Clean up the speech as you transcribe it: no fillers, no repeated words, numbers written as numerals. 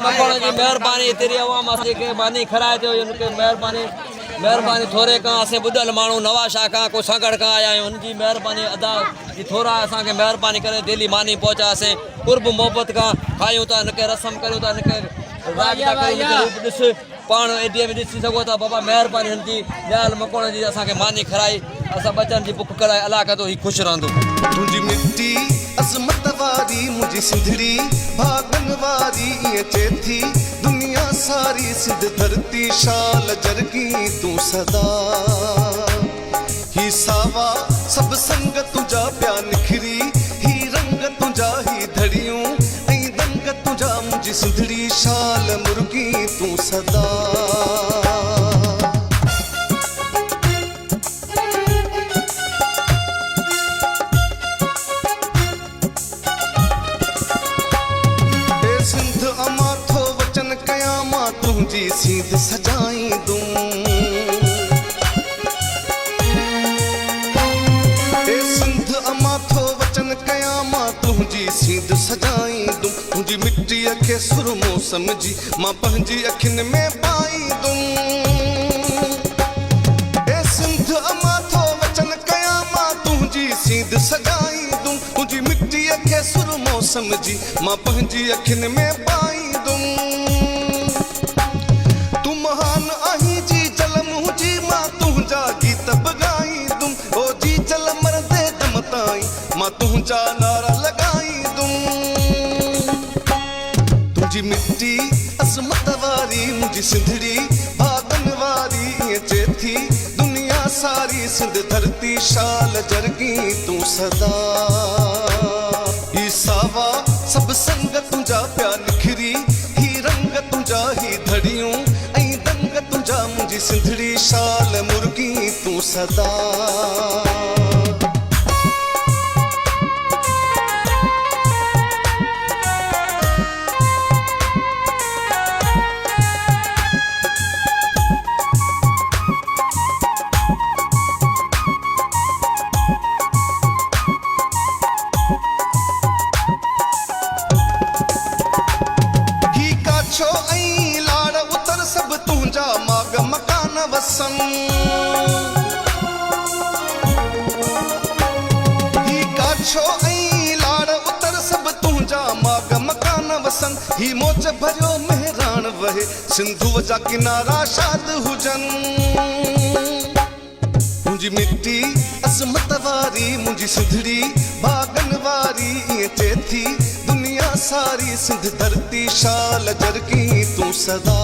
मकोण जी मेहरबानी तेरी अवाम असे के बानी खराए थियो उनके मेहरबानी थोरे का असे बुदल मानू नवा शाह का को संगड़ का आया उनकी मेहरबानी अदा जी थोड़ा असा के मेहरबानी करे दिल्ली मानी पहुंचा से कुर्ब मोहब्बत का खायूं ता इनके रस्म करूं ता इनके रागता करूं रूप दिस पाण एडीए में दिसी सको ता बाबा मेहरबानी हंदी न्याल मकोण जी असा के मानी खराई असा बचन जी बुक कराए अल्लाह का तो ही खुश रहंदो तुझी मिट्टी अजमत वारी मुझी सिंधड़ी भागन वारी ये चेथी दुनिया सारी सिंध धरती शाल जरगी तू सदा ही सावा सब संग तुझा प्या निखरी ही रंग तुझा ही धड़ियों ऐ दंग तुझा मुझी सिंधड़ी शाल मुर्गी तू सदा तुझी सीध सजाई दूं ए सिंध अमा थो वचन कयामा तुझी सीध सजाई दूं तुझी मिट्टी के सुरमो समझी मां पंहिंजी अखिन में पाई दूं ए सिंध अमा थो वचन कयामा तुझी सीध सजाई दूं तुझी मिट्टी के सुरमो समझी मां पंहिंजी अखिन में पाई दूं महान आही जी जल मुझी मां तुझा गीत बगाई दूं ओ जी जल मरदे दम ताई मां तुझा नारा लगाई दूं तुझी मिट्टी अजमत वारी मुझी सिंधड़ी भागन वारी ये चेथी दुनिया सारी सिंध धरती शाल जरगी तू सदा ही सावा सब संग तुझा प्या निखरी ही रंग तुझा ही धड़ियों मुझी सिंधड़ी शाल मुर्गी तू सदा ही काछो ऐं लाड़ उतर सब तुझा माग मकान वसन ही काछो ऐं लाड़ उतर सब तुझा माग मकान वसन ही मोच भरियो मेहरान वहे सिंधु जा किनारा शाद हुजन मुझी मिट्टी अजमत वारी मुझी सिंधड़ी भागन वारी ये चेथी दुनिया सारी सिंध धरती शाल जरगी तू सदा